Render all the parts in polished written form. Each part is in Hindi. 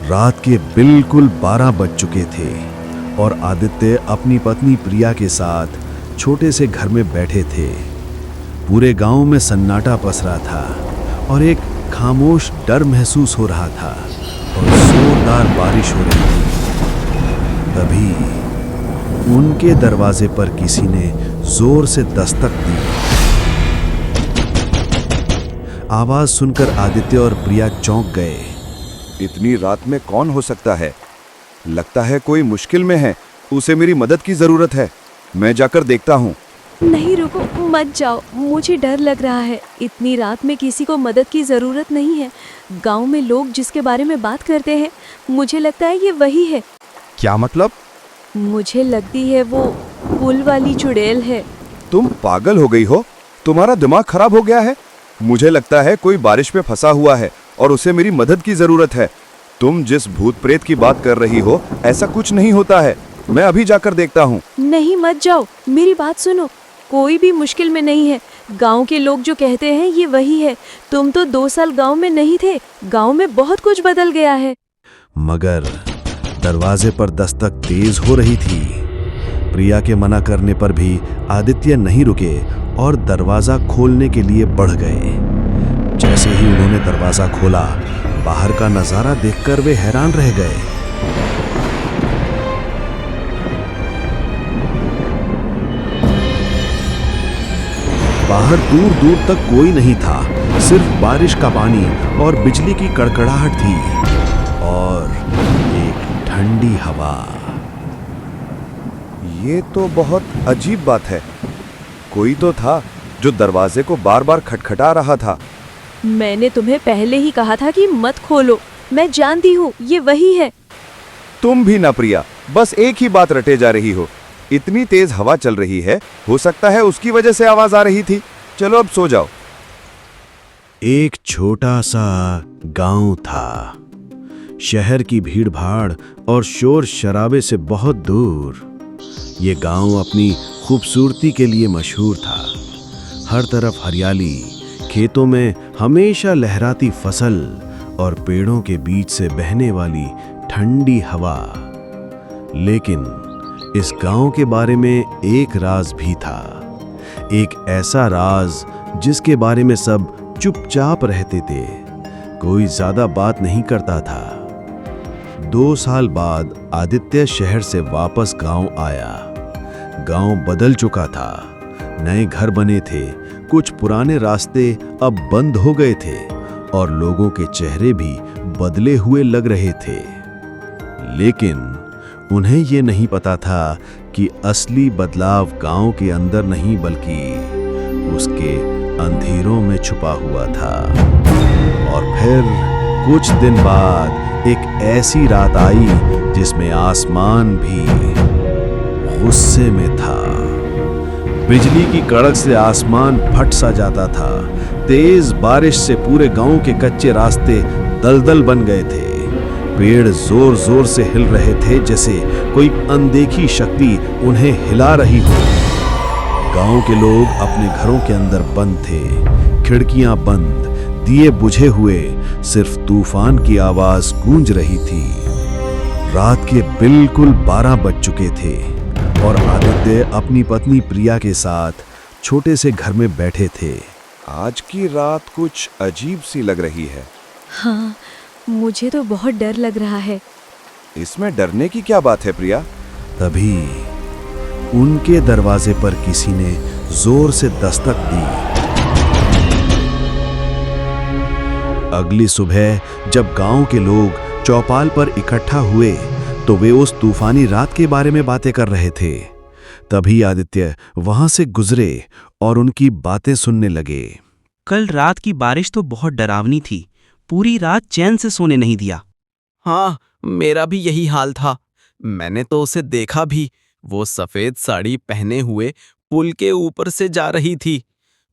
रात के बिल्कुल 12 बज चुके थे और आदित्य अपनी पत्नी प्रिया के साथ छोटे से घर में बैठे थे। पूरे गांव में सन्नाटा पसरा था और एक खामोश डर महसूस हो रहा था और जोरदार बारिश हो रही थी। तभी उनके दरवाजे पर किसी ने जोर से दस्तक दी। आवाज सुनकर आदित्य और प्रिया चौंक गए। इतनी रात में कौन हो सकता है? लगता है कोई मुश्किल में है, उसे मेरी मदद की जरूरत है। मैं जाकर देखता हूँ। नहीं रुको, मत जाओ, मुझे डर लग रहा है। इतनी रात में किसी को मदद की ज़रूरत नहीं है। गांव में लोग जिसके बारे में बात करते हैं, मुझे लगता है ये वही है। क्या मतलब? मुझे लगती है वो पुल वाली चुड़ैल है। तुम पागल हो गई हो? तुम्हारा दिमाग खराब हो गया है? मुझे लगता है कोई बारिश में फंसा हुआ है और उसे मेरी मदद की जरूरत है। तुम जिस भूत प्रेत की बात कर रही हो, ऐसा कुछ नहीं होता है। मैं अभी जाकर देखता हूँ। नहीं, मत जाओ, मेरी बात सुनो। कोई भी मुश्किल में नहीं है। गांव के लोग जो कहते हैं ये वही है। तुम तो 2 साल गांव में नहीं थे। गांव में बहुत कुछ बदल गया है। मगर दरवाजे पर दस्तक तेज हो रही थी। प्रिया के मना करने पर भी आदित्य नहीं रुके और दरवाजा खोलने के लिए बढ़ गए। जैसे ही उन्होंने दरवाजा खोला, बाहर का नजारा देखकर वे हैरान रह गए। बाहर दूर दूर तक कोई नहीं था, सिर्फ बारिश का पानी और बिजली की कड़कड़ाहट थी और एक ठंडी हवा। ये तो बहुत अजीब बात है। कोई तो था जो दरवाजे को बार बार खटखटा रहा था। मैंने तुम्हें पहले ही कहा था कि मत खोलो। मैं जानती हूँ ये वही है। तुम भी ना प्रिया, बस एक ही बात रटे जा रही हो। इतनी तेज हवा चल रही है, हो सकता है उसकी वजह से आवाज आ रही थी। चलो अब सो जाओ। एक छोटा सा गांव था, शहर की भीड़-भाड़ और शोर शराबे से बहुत दूर। ये गांव अपनी खूबसूरती के लिए मशहूर था। हर तरफ हरियाली, खेतों में हमेशा लहराती फसल और पेड़ों के बीच से बहने वाली ठंडी हवा। लेकिन इस गांव के बारे में एक राज भी था। एक ऐसा राज जिसके बारे में सब चुपचाप रहते थे। कोई ज्यादा बात नहीं करता था। 2 साल बाद आदित्य शहर से वापस गांव आया। गांव बदल चुका था। नए घर बने थे, कुछ पुराने रास्ते अब बंद हो गए थे और लोगों के चेहरे भी बदले हुए लग रहे थे। लेकिन उन्हें ये नहीं पता था कि असली बदलाव गांव के अंदर नहीं बल्कि उसके अंधेरों में छुपा हुआ था। और फिर कुछ दिन बाद एक ऐसी रात आई जिसमें आसमान भी गुस्से में था। बिजली की कड़क से आसमान फट सा जाता था। तेज बारिश से पूरे गांव के कच्चे रास्ते दलदल बन गए थे। पेड़ जोर जोर से हिल रहे थे, जैसे कोई अनदेखी शक्ति उन्हें हिला रही हो। गांव के लोग अपने घरों के अंदर बंद थे, खिड़कियां बंद, दिए बुझे हुए, सिर्फ तूफान की आवाज गूंज रही थी। रात के बिल्कुल 12 बज चुके थे और आदित्य अपनी पत्नी प्रिया के साथ छोटे से घर में बैठे थे। आज की रात कुछ अजीब सी लग रही है। हाँ, मुझे तो बहुत डर लग रहा है। इसमें डरने की क्या बात है प्रिया? तभी उनके दरवाजे पर किसी ने जोर से दस्तक दी। अगली सुबह जब गांव के लोग चौपाल पर इकट्ठा हुए तो वे उस तूफानी रात के बारे में बातें कर रहे थे। तभी आदित्य वहां से गुजरे और उनकी बातें सुनने लगे। कल रात की बारिश तो बहुत डरावनी थी। पूरी रात चैन से सोने नहीं दिया। हाँ, मेरा भी यही हाल था। मैंने तो उसे देखा भी। वो सफेद साड़ी पहने हुए पुल के ऊपर से जा रही थी।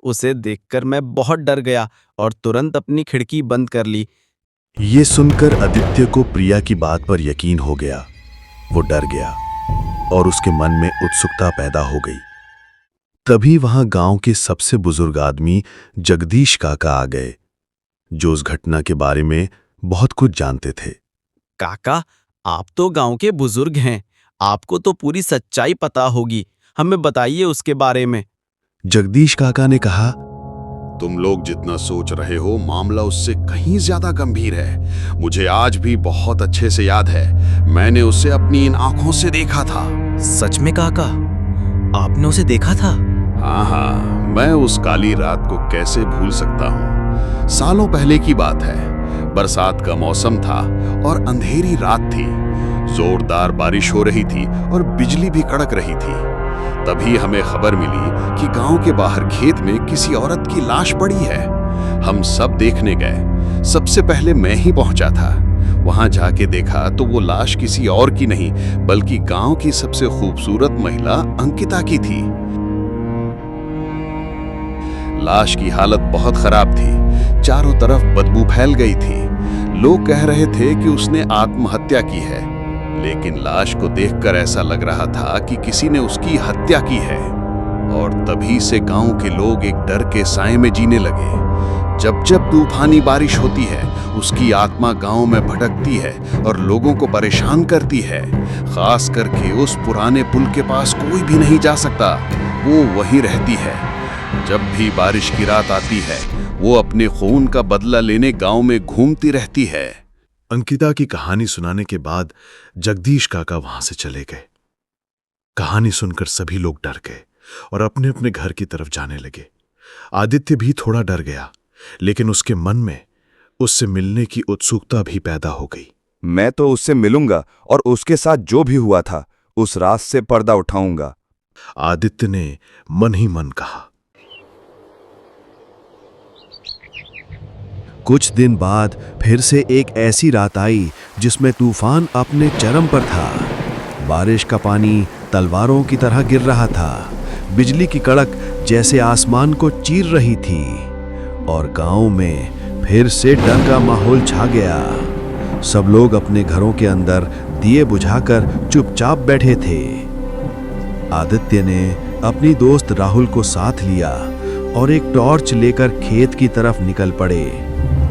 उसे देखकर मैं बहुत डर गया और तुरंत अपनी खिड़की बंद कर ली। ये सुनकर आदित्य को प्रिया की बात पर यकीन हो गया। वो डर गया और उसके मन में उत्सुकता पैदा हो गई। तभी वहां गांव के सबसे बुजुर्ग आदमी जगदीश काका आ गए, जो उस घटना के बारे में बहुत कुछ जानते थे। काका, आप तो गांव के बुजुर्ग हैं, आपको तो पूरी सच्चाई पता होगी, हमें बताइए उसके बारे में। जगदीश काका ने कहा, तुम लोग जितना सोच रहे हो मामला उससे कहीं ज्यादा गंभीर है। मुझे आज भी बहुत अच्छे से याद है, मैंने उसे अपनी इन आंखों से देखा था। सच में काका, आपने उसे देखा था? हाँ, मैं उस काली रात को कैसे भूल सकता हूँ। सालों पहले की बात है, बरसात का मौसम था और अंधेरी रात थी। जोरदार बारिश हो रही थी और बिजली भी कड़क रही थी। तभी हमें खबर मिली कि गांव के बाहर खेत में किसी औरत की लाश पड़ी है। हम सब देखने गए। सबसे पहले मैं ही पहुंचा था। वहां जाके देखा तो वो लाश किसी और की नहीं बल्कि गांव की सबसे खूबसूरत महिला अंकिता की थी। लाश की हालत बहुत खराब थी, चारों तरफ बदबू फैल गई थी। लोग कह रहे थे कि उसने आत्महत्या की है, लेकिन लाश को देखकर ऐसा लग रहा था कि किसी ने उसकी हत्या की है। और तभी से गांव के लोग एक डर के साए में जीने लगे। जब जब तूफानी बारिश होती है, उसकी आत्मा गांव में भटकती है और लोगों को परेशान करती है। खास करके उस पुराने पुल के पास कोई भी नहीं जा सकता, वो वहीं रहती है। जब भी बारिश की रात आती है, वो अपने खून का बदला लेने गांव में घूमती रहती है। अंकिता की कहानी सुनाने के बाद जगदीश काका वहां से चले गए। कहानी सुनकर सभी लोग डर गए और अपने अपने घर की तरफ जाने लगे। आदित्य भी थोड़ा डर गया, लेकिन उसके मन में उससे मिलने की उत्सुकता भी पैदा हो गई। मैं तो उससे मिलूंगा और उसके साथ जो भी हुआ था उस रात से पर्दा उठाऊंगा। आदित्य ने मन ही मन कहा। कुछ दिन बाद फिर से एक ऐसी रात आई जिसमें तूफान अपने चरम पर था। बारिश का पानी तलवारों की तरह गिर रहा था। बिजली की कड़क जैसे आसमान को चीर रही थी और गांव में फिर से डर का माहौल छा गया। सब लोग अपने घरों के अंदर दिए बुझाकर चुपचाप बैठे थे। आदित्य ने अपनी दोस्त राहुल को साथ लिया और एक टॉर्च लेकर खेत की तरफ निकल पड़े।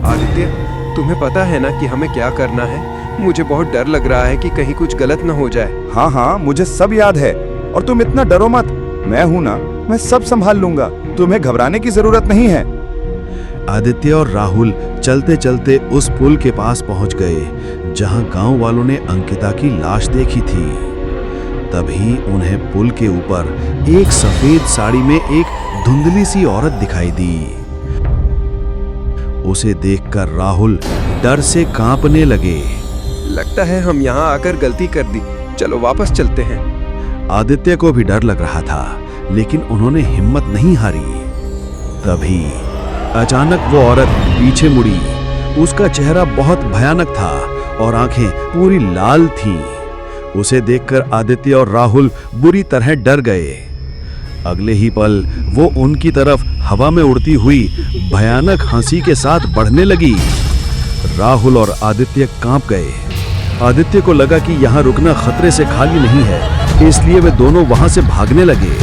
आदित्य, तुम्हें पता है ना कि हमें क्या करना है? मुझे बहुत डर लग रहा है कि कहीं कुछ गलत न हो जाए। हाँ हाँ, मुझे सब याद है और तुम इतना डरो मत, मैं हूं ना, मैं सब संभाल लूंगा। तुम्हें घबराने की जरूरत नहीं है। आदित्य और राहुल चलते चलते उस पुल के पास पहुंच गए जहां गांव वालों ने अंकिता की लाश देखी थी। तभी उन्हें पुल के ऊपर एक सफेद साड़ी में एक धुंधली सी औरत दिखाई दी। उसे देखकर राहुल डर से कांपने लगे। लगता है हम यहाँ आकर गलती कर दी, चलो वापस चलते हैं। आदित्य को भी डर लग रहा था, लेकिन उन्होंने हिम्मत नहीं हारी। तभी अचानक वो औरत पीछे मुड़ी। उसका चेहरा बहुत भयानक था और आंखें पूरी लाल थीं। उसे देखकर आदित्य और राहुल बुरी तरह डर गए। अगले ही पल वो उनकी तरफ हवा में उड़ती हुई भयानक हंसी के साथ बढ़ने लगी। राहुल और आदित्य कांप गए। आदित्य को लगा कि यहाँ रुकना खतरे से खाली नहीं है, इसलिए वे दोनों वहां से भागने लगे।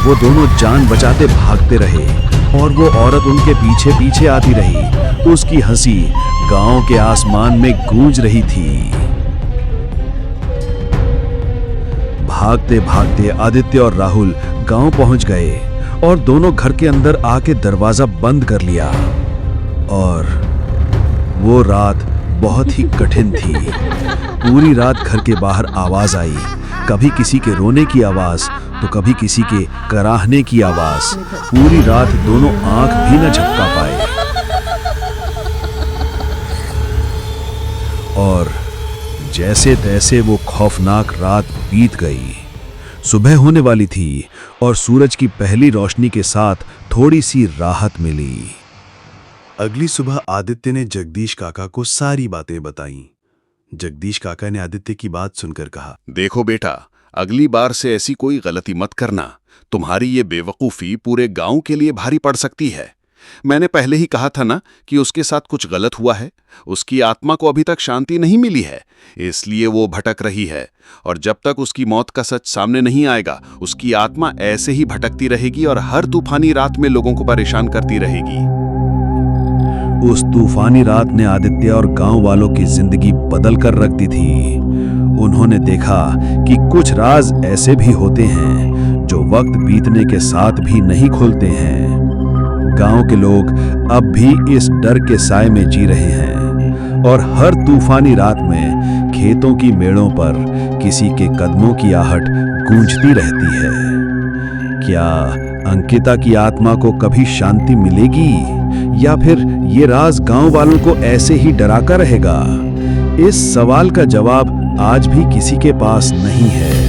वो दोनों जान बचाते भागते रहे और वो औरत उनके पीछे पीछे आती रही। उसकी हंसी गांव के आसमान में गूंज रही थी। भागते भागते आदित्य और राहुल गांव पहुंच गए और दोनों घर के अंदर आके दरवाजा बंद कर लिया। और वो रात बहुत ही कठिन थी। पूरी रात घर के बाहर आवाज आई, कभी किसी के रोने की आवाज तो कभी किसी के कराहने की आवाज। पूरी रात दोनों आंख भी न झपका पाए। और जैसे तैसे वो खौफनाक रात बीत गई। सुबह होने वाली थी और सूरज की पहली रोशनी के साथ थोड़ी सी राहत मिली। अगली सुबह आदित्य ने जगदीश काका को सारी बातें बताईं। जगदीश काका ने आदित्य की बात सुनकर कहा, देखो बेटा, अगली बार से ऐसी कोई गलती मत करना। तुम्हारी ये बेवकूफ़ी पूरे गांव के लिए भारी पड़ सकती है। मैंने पहले ही कहा था ना कि उसके साथ कुछ गलत हुआ है। उसकी आत्मा को अभी तक शांति नहीं मिली है, इसलिए वो भटक रही है। और जब तक उसकी मौत का सच सामने नहीं आएगा, उसकी आत्मा ऐसे ही भटकती रहेगी और हर तूफानी रात में लोगों को परेशान करती रहेगी। उस तूफानी रात ने आदित्य और गांव वालों की जिंदगी बदल कर रख दी थी। उन्होंने देखा कि कुछ राज ऐसे भी होते हैं जो वक्त बीतने के साथ भी नहीं खुलते हैं। गांव के लोग अब भी इस डर के साए में जी रहे हैं और हर तूफानी रात में खेतों की मेड़ों पर किसी के कदमों की आहट गूंजती रहती है। क्या अंकिता की आत्मा को कभी शांति मिलेगी या फिर ये राज गांव वालों को ऐसे ही डराता रहेगा? इस सवाल का जवाब आज भी किसी के पास नहीं है।